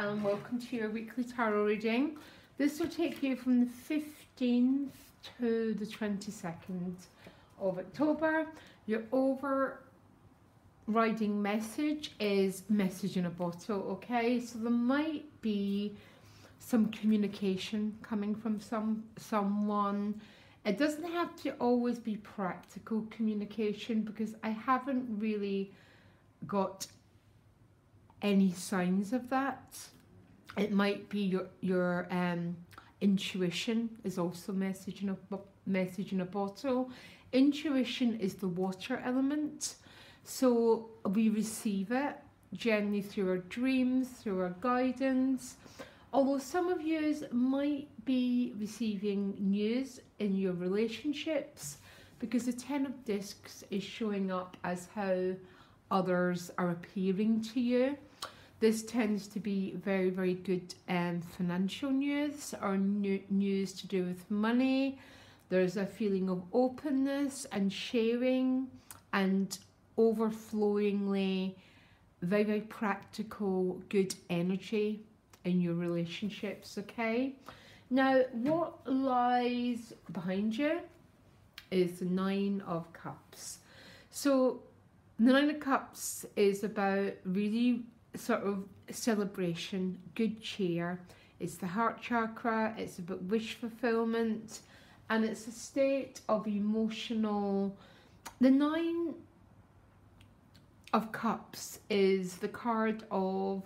and welcome to your weekly tarot reading. This will take you from the 15th to the 22nd of October. Your overriding message is message in a bottle, okay? So there might be some communication coming from someone. It doesn't have to always be practical communication because I haven't really got any signs of that. It might be your intuition is also message in a bottle. Intuition is the water element, so we receive it generally through our dreams, through our guidance. Although some of you might be receiving news in your relationships, because the Ten of Discs is showing up as how others are appearing to you. This tends to be very, very good financial news or news to do with money. There's a feeling of openness and sharing and overflowingly very, very practical, good energy in your relationships, okay? Now, what lies behind you is the Nine of Cups. So the Nine of Cups is about really sort of celebration, good cheer. It's the heart chakra, it's about wish fulfillment, and it's a state of emotional. The Nine of Cups is the card of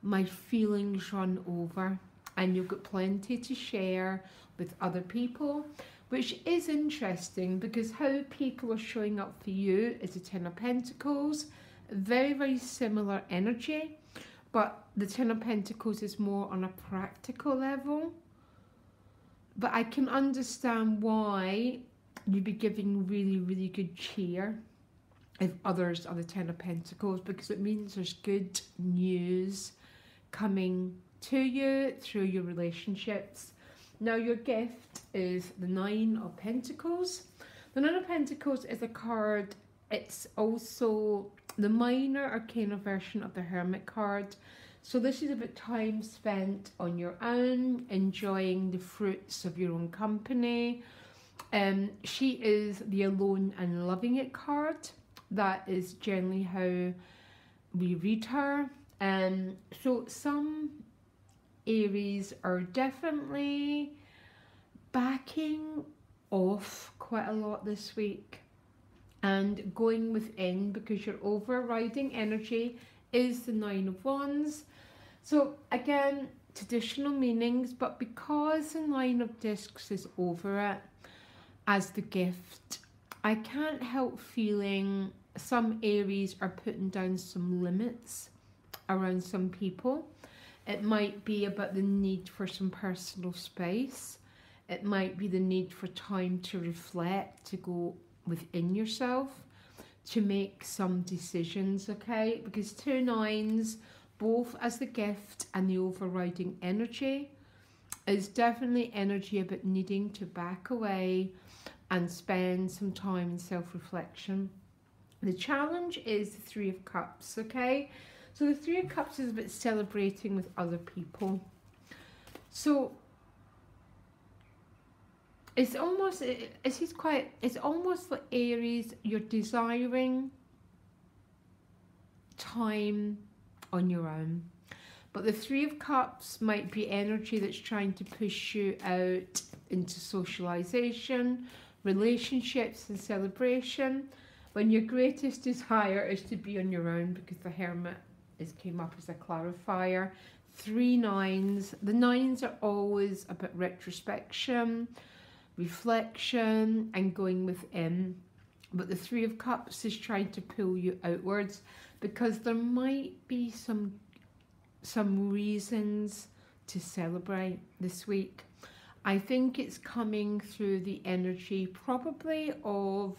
my feelings run over, and you've got plenty to share with other people, which is interesting because how people are showing up for you is the Ten of Pentacles. Very, very similar energy, but the Ten of Pentacles is more on a practical level. But I can understand why you'd be giving really, really good cheer if others are the Ten of Pentacles, because it means there's good news coming to you through your relationships. Now, your gift is the Nine of Pentacles. The Nine of Pentacles is a card. It's also the minor arcana version of the Hermit card. So this is about time spent on your own, enjoying the fruits of your own company. She is the alone and loving it card. That is generally how we read her. So some Aries are definitely backing off quite a lot this week and going within, because your overriding energy is the Nine of Wands. So again, traditional meanings, but because the Nine of Discs is over it as the gift, I can't help feeling some Aries are putting down some limits around some people. It might be about the need for some personal space. It might be the need for time to reflect, to go within yourself, to make some decisions, okay? Because two nines, both as the gift and the overriding energy, is definitely energy about needing to back away and spend some time in self-reflection. The challenge is the Three of Cups, okay? So the Three of Cups is about celebrating with other people. So it's almost like Aries, you're desiring time on your own. But the Three of Cups might be energy that's trying to push you out into socialization, relationships and celebration, when your greatest desire is to be on your own, because the Hermit came up as a clarifier. Three nines. The nines are always about retrospection, reflection and going within, but the Three of Cups is trying to pull you outwards, because there might be some reasons to celebrate this week. I think it's coming through the energy probably of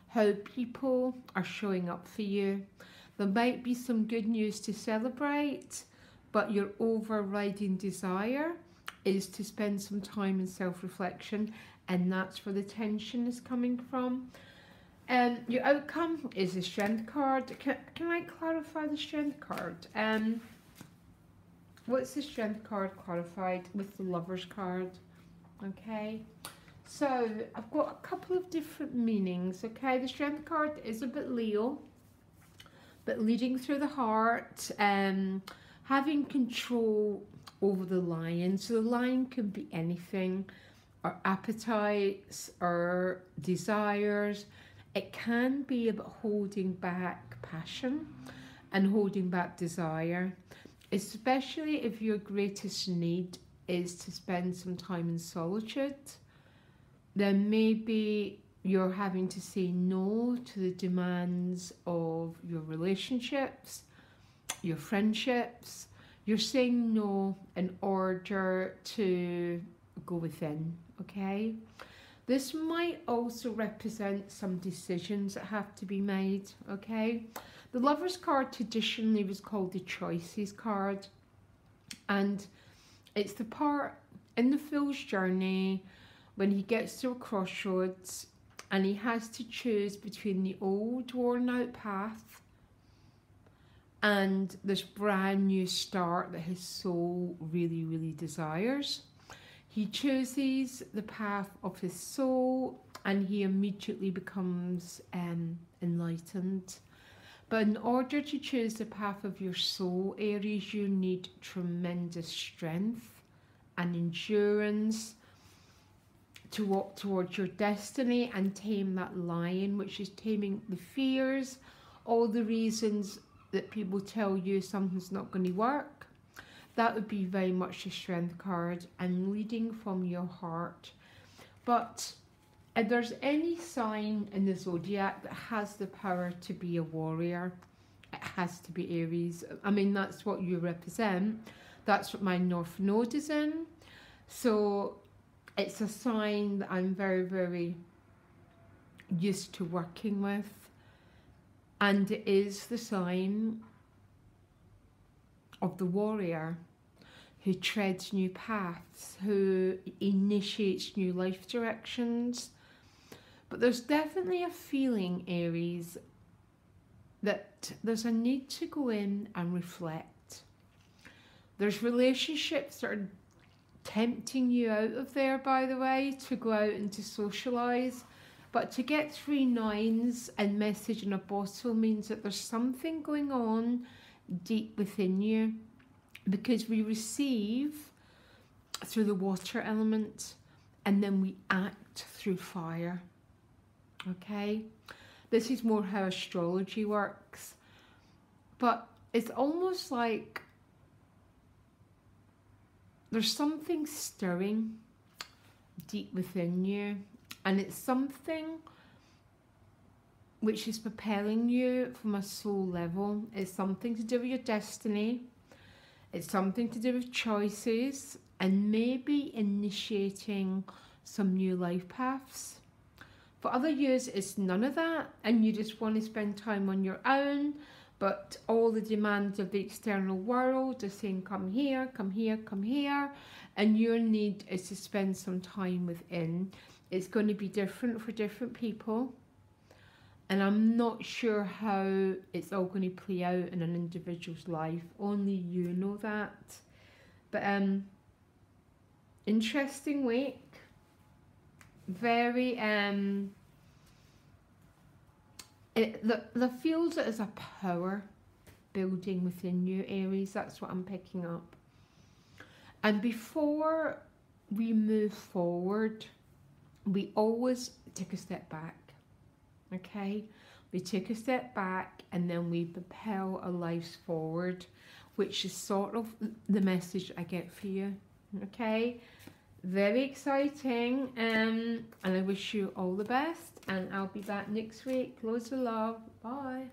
how people are showing up for you. There might be some good news to celebrate, but your overriding desire is to spend some time in self-reflection, and that's where the tension is coming from. Your outcome is the Strength card. Can I clarify the Strength card? What's the Strength card qualified with the Lovers card? Okay, so I've got a couple of different meanings. Okay, the Strength card is a bit Leo, but leading through the heart, having control over the lion. So the lion can be anything, our appetites, our desires. It can be about holding back passion and holding back desire, especially if your greatest need is to spend some time in solitude. Then maybe you're having to say no to the demands of your relationships, your friendships. You're saying no in order to go within, okay? This might also represent some decisions that have to be made, okay? The Lovers card traditionally was called the Choices card, and it's the part in the Fool's journey when he gets to a crossroads and he has to choose between the old worn out path and this brand new start that his soul really, really desires. He chooses the path of his soul and he immediately becomes enlightened. But in order to choose the path of your soul, Aries, you need tremendous strength and endurance to walk towards your destiny and tame that lion, which is taming the fears, all the reasons that people tell you something's not going to work. That would be very much a Strength card and leading from your heart. But if there's any sign in the zodiac that has the power to be a warrior, it has to be Aries. I mean, that's what you represent. That's what my North Node is in. So it's a sign that I'm very, very used to working with. And it is the sign of the warrior who treads new paths, who initiates new life directions. But there's definitely a feeling, Aries, that there's a need to go in and reflect. There's relationships that are tempting you out of there, by the way, to go out and to socialise. But to get 3 nines and message in a bottle means that there's something going on deep within you, because we receive through the water element and then we act through fire. Okay, this is more how astrology works, but it's almost like there's something stirring deep within you, and it's something which is propelling you from a soul level. It's something to do with your destiny. It's something to do with choices and maybe initiating some new life paths. For other years, it's none of that, and you just want to spend time on your own, but all the demands of the external world are saying, come here, come here, come here, and your need is to spend some time within. It's going to be different for different people, and I'm not sure how it's all going to play out in an individual's life. Only you know that. But interesting week. Very the feels it as a power building within you, Aries. That's what I'm picking up. And before we move forward, we always take a step back. Okay, we take a step back and then we propel our lives forward, which is sort of the message I get for you. Okay, very exciting, and I wish you all the best, and I'll be back next week. Loads of love. Bye.